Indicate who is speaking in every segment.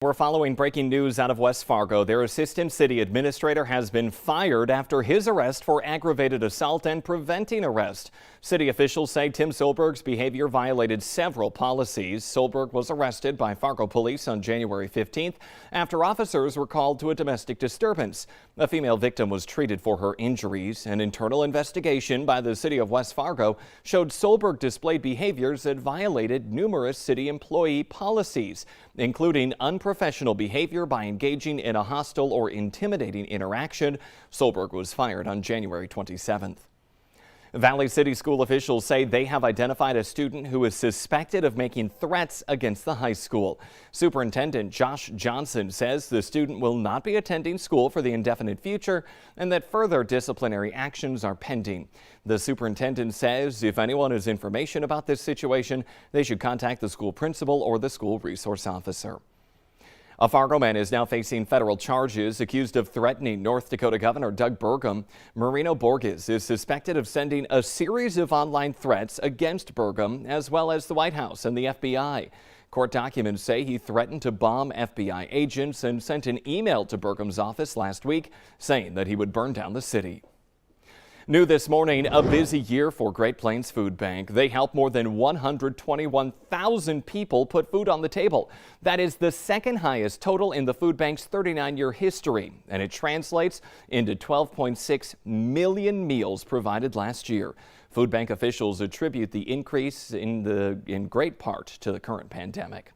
Speaker 1: We're following breaking news out of West Fargo. Their assistant city administrator has been fired after his arrest for aggravated assault and preventing arrest. City officials say Tim Solberg's behavior violated several policies. Solberg was arrested by Fargo police on January 15th after officers were called to a domestic disturbance. A female victim was treated for her injuries. An internal investigation by the city of West Fargo showed Solberg displayed behaviors that violated numerous city employee policies, including unprofessional behavior by engaging in a hostile or intimidating interaction. Solberg was fired on January 27th. Valley City school officials say they have identified a student who is suspected of making threats against the high school. Superintendent Josh Johnson says the student will not be attending school for the indefinite future and that further disciplinary actions are pending. The superintendent says if anyone has information about this situation, they should contact the school principal or the school resource officer. A Fargo man is now facing federal charges accused of threatening North Dakota Governor Doug Burgum. Marino Borges is suspected of sending a series of online threats against Burgum, as well as the White House and the FBI. Court documents say he threatened to bomb FBI agents and sent an email to Burgum's office last week saying that he would burn down the city. New this morning, a busy year for Great Plains Food Bank. They help more than 121,000 people put food on the table. That is the second highest total in the food bank's 39-year history, and it translates into 12.6 million meals provided last year. Food bank officials attribute the increase in great part to the current pandemic.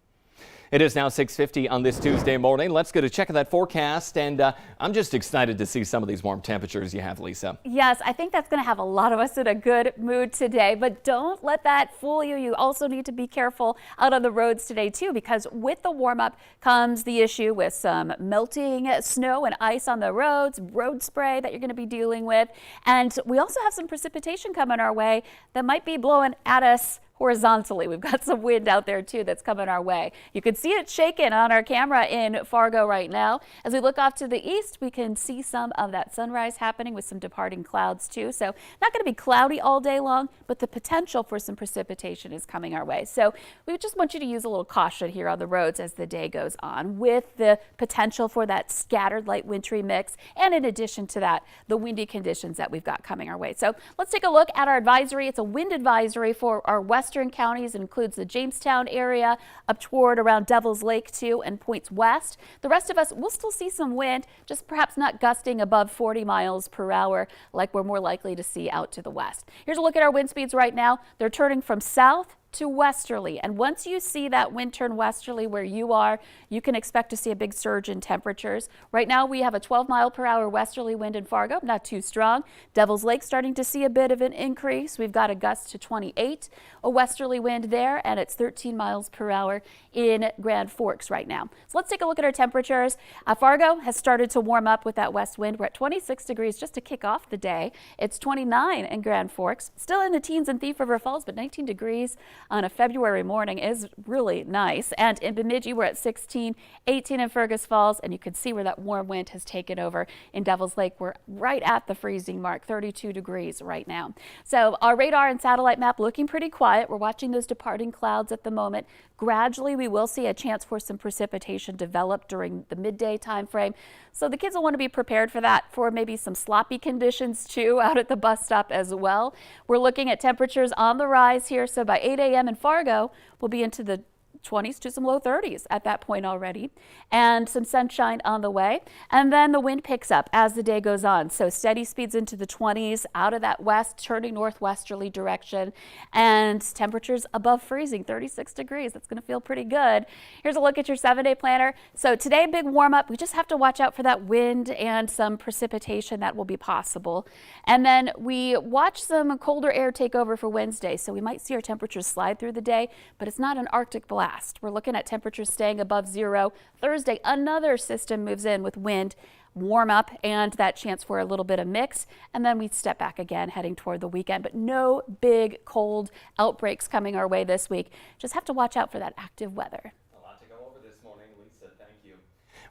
Speaker 1: It is now 6:50 on this Tuesday morning. Let's get a check of that forecast, and I'm just excited to see some of these warm temperatures you have, Lisa.
Speaker 2: Yes, I think that's going to have a lot of us in a good mood today, but don't let that fool you. You also need to be careful out on the roads today, too, because with the warm-up comes the issue with some melting snow and ice on the roads, road spray that you're going to be dealing with, and we also have some precipitation coming our way that might be blowing at us horizontally. We've got some wind out there too that's coming our way. You can see it shaking on our camera in Fargo right now. As we look off to the east, we can see some of that sunrise happening with some departing clouds too. So not going to be cloudy all day long, but the potential for some precipitation is coming our way. So we just want you to use a little caution here on the roads as the day goes on, with the potential for that scattered light wintry mix, and in addition to that, the windy conditions that we've got coming our way. So let's take a look at our advisory. It's a wind advisory for our western counties. It includes the Jamestown area up toward around Devil's Lake too, and points west. The rest of us will still see some wind, just perhaps not gusting above 40 miles per hour like we're more likely to see out to the west. Here's a look at our wind speeds right now. They're turning from south to westerly, and once you see that wind turn westerly where you are, you can expect to see a big surge in temperatures. Right now we have a 12-mile-per-hour westerly wind in Fargo, not too strong. Devil's Lake starting to see a bit of an increase. We've got a gust to 28, a westerly wind there, and it's 13 miles per hour in Grand Forks right now. So let's take a look at our temperatures. Fargo has started to warm up with that west wind. We're at 26 degrees just to kick off the day. It's 29 in Grand Forks, still in the teens in Thief River Falls, but 19 degrees on a February morning is really nice. And in Bemidji, we're at 16, 18 in Fergus Falls, and you can see where that warm wind has taken over. In Devil's Lake, we're right at the freezing mark, 32 degrees right now. So our radar and satellite map looking pretty quiet. We're watching those departing clouds at the moment. Gradually, we will see a chance for some precipitation develop during the midday time frame. So the kids will want to be prepared for that, for maybe some sloppy conditions too out at the bus stop as well. We're looking at temperatures on the rise here. So by 8 a.m. in Fargo, we'll be into the 20s to some low 30s at that point already, and some sunshine on the way. And then the wind picks up as the day goes on. So steady speeds into the 20s out of that west, turning northwesterly direction, and temperatures above freezing, 36 degrees. That's going to feel pretty good. Here's a look at your 7-day planner. So today, big warm up. We just have to watch out for that wind and some precipitation that will be possible. And then we watch some colder air take over for Wednesday. So we might see our temperatures slide through the day, but it's not an Arctic blast. We're looking at temperatures staying above zero. Thursday, another system moves in with wind, warm up, and that chance for a little bit of mix. And then we step back again, heading toward the weekend. But no big cold outbreaks coming our way this week. Just have to watch out for that active weather.
Speaker 1: A lot to go over this morning, Lisa. Thank you.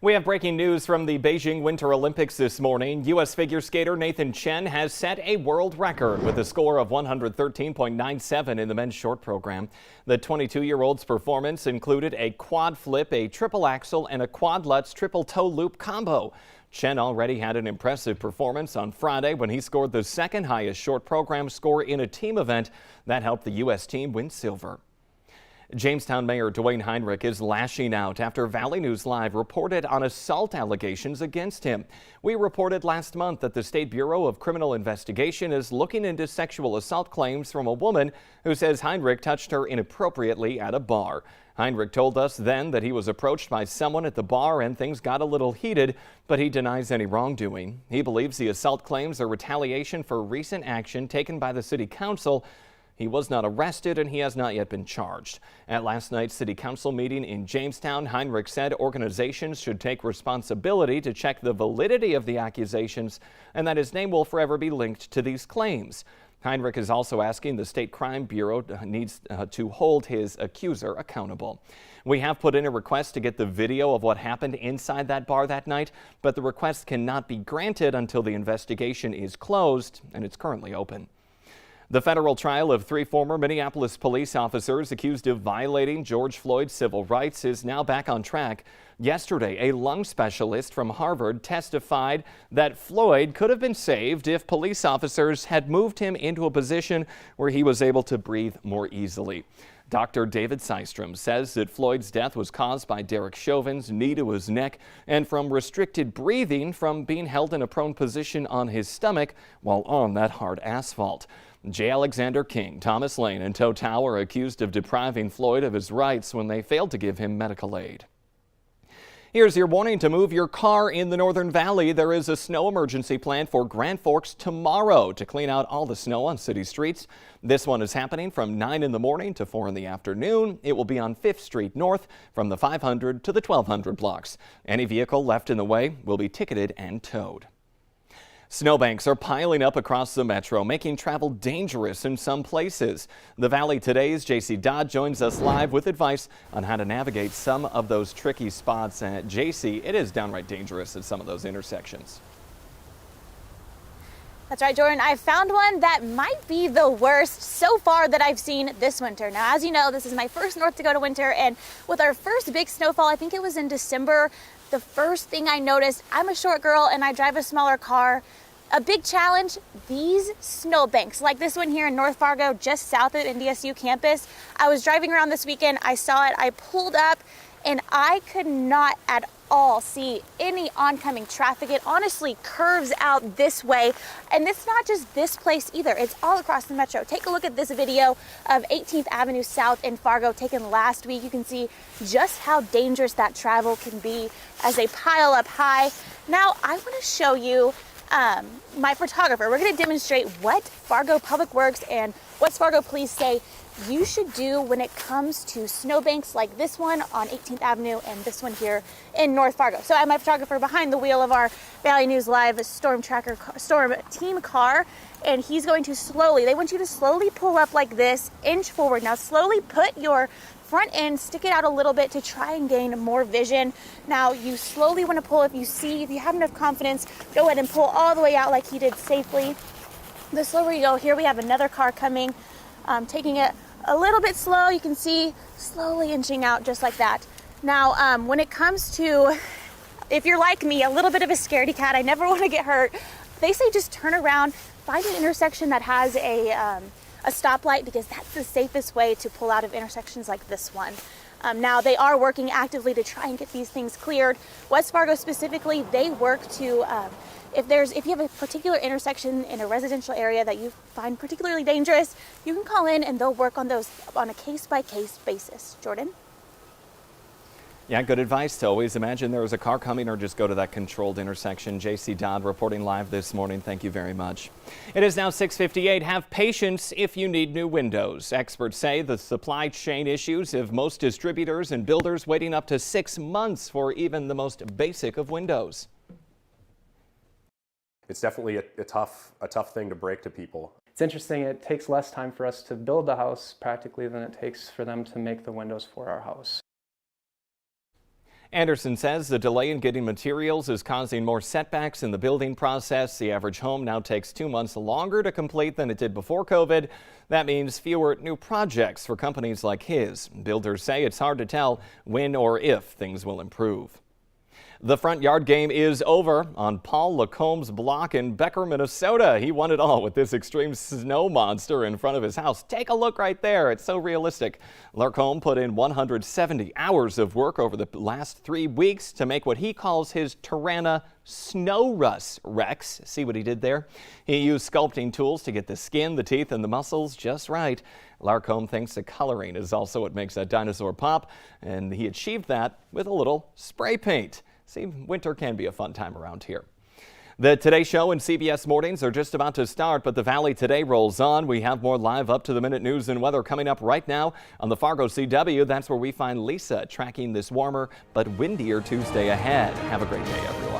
Speaker 1: We have breaking news from the Beijing Winter Olympics this morning. U.S. figure skater Nathan Chen has set a world record with a score of 113.97 in the men's short program. The 22-year-old's performance included a quad flip, a triple axel, and a quad lutz triple toe loop combo. Chen already had an impressive performance on Friday when he scored the second highest short program score in a team event. That helped the U.S. team win silver. Jamestown Mayor Dwaine Heinrich is lashing out after Valley News Live reported on assault allegations against him. We reported last month that the State Bureau of Criminal Investigation is looking into sexual assault claims from a woman who says Heinrich touched her inappropriately at a bar. Heinrich told us then that he was approached by someone at the bar and things got a little heated, but he denies any wrongdoing. He believes the assault claims are retaliation for recent action taken by the City Council. He was not arrested and he has not yet been charged. At last night's City Council meeting in Jamestown, Heinrich said organizations should take responsibility to check the validity of the accusations and that his name will forever be linked to these claims. Heinrich is also asking the State Crime Bureau needs to hold his accuser accountable. We have put in a request to get the video of what happened inside that bar that night, but the request cannot be granted until the investigation is closed, and it's currently open. The federal trial of 3 former Minneapolis police officers accused of violating George Floyd's civil rights is now back on track. Yesterday, a lung specialist from Harvard testified that Floyd could have been saved if police officers had moved him into a position where he was able to breathe more easily. Dr. David Systrom says that Floyd's death was caused by Derek Chauvin's knee to his neck and from restricted breathing from being held in a prone position on his stomach while on that hard asphalt. J. Alexander King, Thomas Lane, and Toe Tow are accused of depriving Floyd of his rights when they failed to give him medical aid. Here's your warning to move your car in the Northern Valley. There is a snow emergency planned for Grand Forks tomorrow to clean out all the snow on city streets. This one is happening from 9 in the morning to 4 in the afternoon. It will be on 5th Street North from the 500 to the 1200 blocks. Any vehicle left in the way will be ticketed and towed. Snowbanks are piling up across the metro, making travel dangerous in some places. The Valley Today's JC Dodd joins us live with advice on how to navigate some of those tricky spots. And JC, it is downright dangerous at some of those intersections.
Speaker 3: That's right, Jordan. I found one that might be the worst so far that I've seen this winter. Now, as you know, this is my first North Dakota winter, and with our first big snowfall, I think it was in December, the first thing I noticed, I'm a short girl and I drive a smaller car. A big challenge, these snowbanks, like this one here in North Fargo, just south of NDSU campus. I was driving around this weekend, I saw it, I pulled up, and I could not at all see any oncoming traffic. It honestly curves out this way, and it's not just this place either, it's all across the metro. Take a look at this video of 18th Avenue South in Fargo taken last week. You can see just how dangerous that travel can be as they pile up high. Now, I want to show you my photographer. We're going to demonstrate what Fargo Public Works and what Fargo Police say you should do when it comes to snowbanks like this one on 18th Avenue and this one here in North Fargo. So I'm my photographer behind the wheel of our Valley News Live storm team car, and he's going to they want you to slowly pull up like this, inch forward. Now slowly put your front end, stick it out a little bit to try and gain more vision. Now you slowly want to pull. If you have enough confidence, go ahead and pull all the way out like he did safely. The slower you go, here we have another car coming, taking it a little bit slow. You can see slowly inching out just like that. Now when it comes to, if you're like me, a little bit of a scaredy cat, I never want to get hurt, they say just turn around, find an intersection that has a stoplight, because that's the safest way to pull out of intersections like this one. Now they are working actively to try and get these things cleared. West Fargo specifically, they work to, if you have a particular intersection in a residential area that you find particularly dangerous, you can call in and they'll work on those on a case-by-case basis. Jordan?
Speaker 1: Yeah, good advice to always imagine there was a car coming or just go to that controlled intersection. JC Dodd reporting live this morning. Thank you very much. It is now 6:58. Have patience if you need new windows. Experts say the supply chain issues have most distributors and builders waiting up to 6 months for even the most basic of windows.
Speaker 4: It's definitely a tough thing to break to people.
Speaker 5: It's interesting, it takes less time for us to build the house practically than it takes for them to make the windows for our house.
Speaker 1: Anderson says the delay in getting materials is causing more setbacks in the building process. The average home now takes 2 months longer to complete than it did before COVID. That means fewer new projects for companies like his. Builders say it's hard to tell when or if things will improve. The front yard game is over on Paul Lacombe's block in Becker, Minnesota. He won it all with this extreme snow monster in front of his house. Take a look right there. It's so realistic. Lacombe put in 170 hours of work over the last 3 weeks to make what he calls his Tirana Snow Russ Rex. See what he did there? He used sculpting tools to get the skin, the teeth, and the muscles just right. Lacombe thinks the coloring is also what makes that dinosaur pop, and he achieved that with a little spray paint. See, winter can be a fun time around here. The Today Show and CBS Mornings are just about to start, but the Valley Today rolls on. We have more live up-to-the-minute news and weather coming up right now on the Fargo CW. That's where we find Lisa tracking this warmer but windier Tuesday ahead. Have a great day, everyone.